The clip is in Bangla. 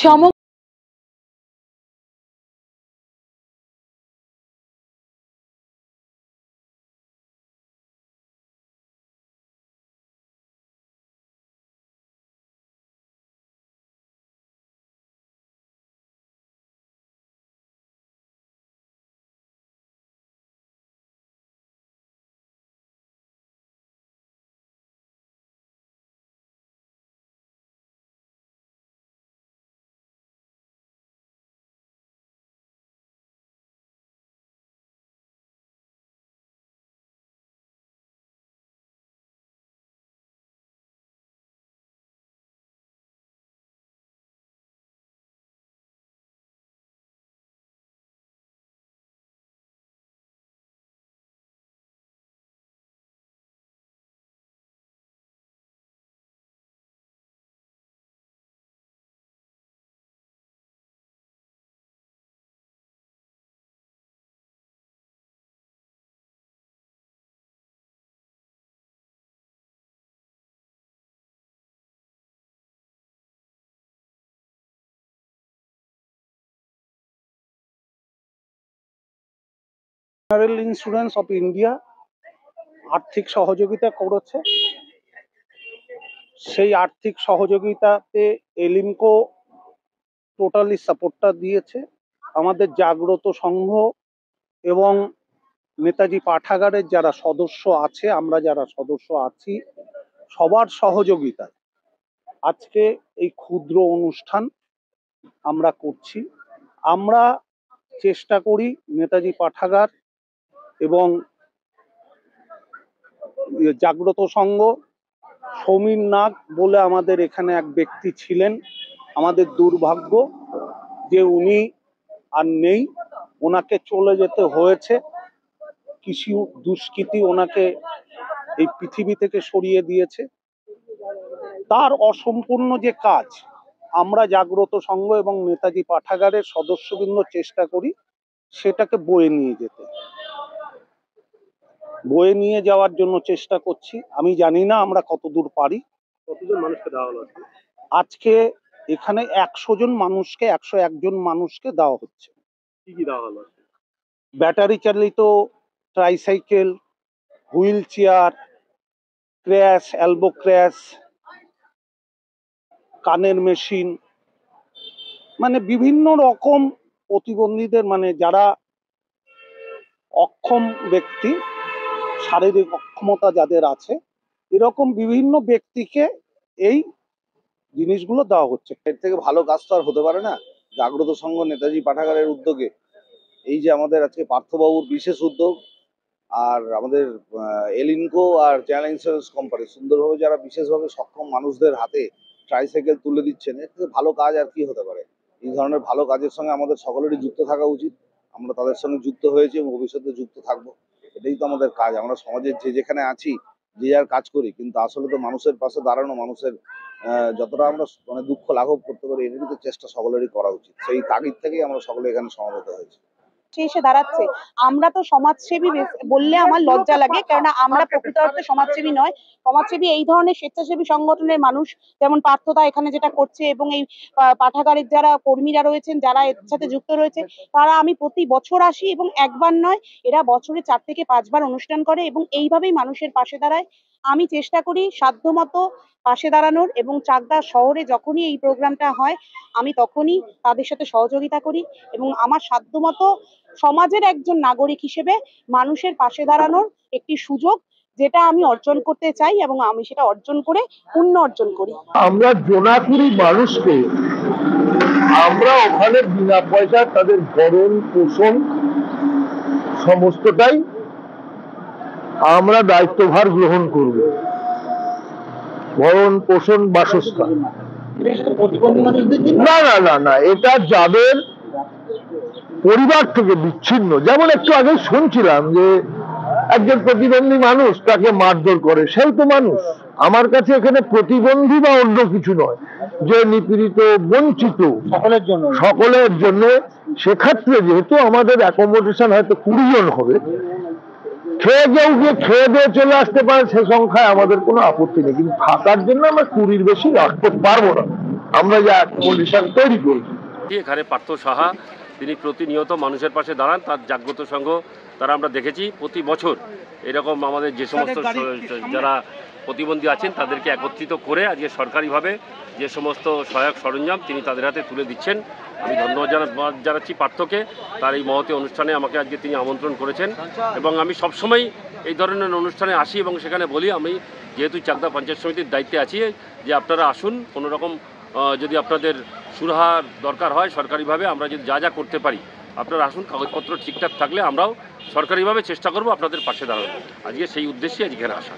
সম জেনারেল ইন্স্যুরেন্স অফ ইন্ডিয়া আর্থিক সহযোগিতা করেছে। সেই আর্থিক সহযোগিতাতে এলিমকো টোটালি সাপোর্টটা দিয়েছে। আমাদের জাগ্রত সংঘ এবং নেতাজি পাঠাগারের যারা সদস্য আছে, আমরা যারা সদস্য আছি, সবার সহযোগিতায় আজকে এই ক্ষুদ্র অনুষ্ঠান আমরা করছি। আমরা চেষ্টা করি নেতাজি পাঠাগার এবং জাগ্রত সংঘ, সমীর নাগ বলে আমাদের এখানে এক ব্যক্তি ছিলেন, আমাদের দুর্ভাগ্য যে উনি আর নেই, ওনাকে চলে যেতে হয়েছে। কিছু দুষ্কৃতী ওনাকে এই পৃথিবী থেকে সরিয়ে দিয়েছে। তার অসম্পূর্ণ যে কাজ, আমরা জাগ্রত সংঘ এবং নেতাজি পাঠাগারের সদস্যবৃন্দ চেষ্টা করি সেটাকে বয়ে নিয়ে যাওয়ার জন্য চেষ্টা করছি। আমি জানি না আমরা কতদূর পারি। কতজন মানুষকে দেওয়া হলো আজকে এখানে 100 জন মানুষকে, 101 জন মানুষকে দেওয়া হচ্ছে। কি কি দেওয়া হলো? ব্যাটারি চালিত tricycle, wheel chair, crash, elbow crash, কানের মেশিন, মানে বিভিন্ন রকম প্রতিবন্ধীদের, মানে যারা অক্ষম ব্যক্তি, শারীরিক অক্ষমতা যাদের আছে, এরকম বিভিন্ন ব্যক্তিকে এই জিনিসগুলো দেওয়া হচ্ছে। এর থেকে ভালো কাজ তো আর হতে পারে না। জাগ্রত সংঘ নেতাজি পাঠাগারের উদ্যোগে এই যে আমাদের আজকে পার্থবাবুর বিশেষ উদ্যোগ, আর আমাদের এলিনকো আর জেনারেল ইন্স্যুরেন্স কোম্পানি সুন্দরভাবে যারা বিশেষভাবে সক্ষম মানুষদের হাতে ট্রাইসাইকেল তুলে দিচ্ছেন, এর থেকে ভালো কাজ আর কি হতে পারে। এই ধরনের ভালো কাজের সঙ্গে আমাদের সকলেরই যুক্ত থাকা উচিত। আমরা তাদের সঙ্গে যুক্ত হয়েছি এবং ভবিষ্যতে যুক্ত থাকবো। এটাই তো আমাদের কাজ। আমরা সমাজের যে যেখানে আছি, যে যার কাজ করি, কিন্তু আসলে তো মানুষের পাশে দাঁড়ানো, মানুষের যতটা আমরা মানে দুঃখ লাঘব করতে পারি, এটারই তো চেষ্টা সকলেরই করা উচিত। সেই তাগিদ থেকেই আমরা সকলে এখানে সমবেত হয়েছি। এসে দাঁড়াচ্ছে। আমরা তো সমাজসেবী বললে আমার লজ্জা লাগে, কারণ আমরা প্রকৃত অর্থে সমাজসেবী নয়। সমাজসেবী এই ধরনের স্বেচ্ছাসেবী সংগঠনের মানুষ, যেমন পার্থদা এখানে যেটা করছে, এবং এই পাঠাগারের যারা কর্মীরা রয়েছেন, যারা এর সাথে যুক্ত রয়েছে, তারা, আমি প্রতি বছর আসি এবং একবার নয়, এরা বছরে 4 থেকে 5 বার অনুষ্ঠান করে এবং এইভাবেই মানুষের পাশে দাঁড়ায়। আমি চেষ্টা করি সাধ্যমতো পাশে দাঁড়ানোর, এবং চাকদা শহরে যখনই এই প্রোগ্রামটা হয় আমি তখনই তাদের সাথে সহযোগিতা করি, এবং আমার সাধ্যমতো সমাজের একজন নাগরিক হিসেবে মানুষের পাশে দাঁড়ানোর একটি সুযোগ, যেটা আমি অর্জন করতে চাই এবং আমি সেটা অর্জন করে পুণ্য অর্জন করি। আমরা জোনাকুড়ি মানুষকে আমরা ওখানে বিনা পয়সা তাদের ভরণ পোষণ সমস্তটাই আমরা দায়িত্বভার গ্রহণ করব। ভরণ পোষণ, বাসস্থান। না না না না, এটা যাদের পরিবার থেকে বিচ্ছিন্ন, যেমন একটু আগে শুনছিলাম যে একজন প্রতিবন্ধী মানুষ, তাকে মারধর করে, সেই তো মানুষ। আমার কাছে এখানে প্রতিবন্ধী বা অন্য কিছু নয়, যে নিপীড়িত, বঞ্চিত, সকলের জন্য। সেক্ষেত্রে যেহেতু আমাদের অ্যাকোমোডেশন হয়তো 20 জন হবে, খেয়ে দিয়ে চলে আসতে পারে, সে সংখ্যায় আমাদের কোনো আপত্তি নেই, কিন্তু থাকার জন্য আমরা 20-র বেশি রাখতে পারবো না। আমরা যে কন্ডিশন তৈরি করেছি। এখানে পার্থ সাহা তিনি প্রতিনিয়ত মানুষের পাশে দাঁড়ান, তার জাগ্রত সংঘ তারা আমরা দেখেছি প্রতি বছর এরকম আমাদের যে সমস্ত যারা প্রতিবন্ধী আছেন তাদেরকে একত্রিত করে আজকে সরকারিভাবে যে সমস্ত সহায়ক সরঞ্জাম তিনি তাদের হাতে তুলে দিচ্ছেন। আমি ধন্যবাদ জানাচ্ছি পার্থকে, তার এই মহতী অনুষ্ঠানে আমাকে আজকে তিনি আমন্ত্রণ করেছেন এবং আমি সবসময় এই ধরনের অনুষ্ঠানে আসি এবং সেখানে বলি আমি যেহেতু চাকদা পঞ্চায়েত সমিতির দায়িত্বে আছি যে আপনারা আসুন, কোনো রকম যদি আপনাদের সুরাহার দরকার হয় সরকারিভাবে আমরা যদি যা যা করতে পারি আপনারা আসুন, কাগজপত্র ঠিকঠাক থাকলে আমরাও সরকারিভাবে চেষ্টা করব আপনাদের পাশে দাঁড়ানো। আজকে সেই উদ্দেশ্যে আজকে এখানে আসা।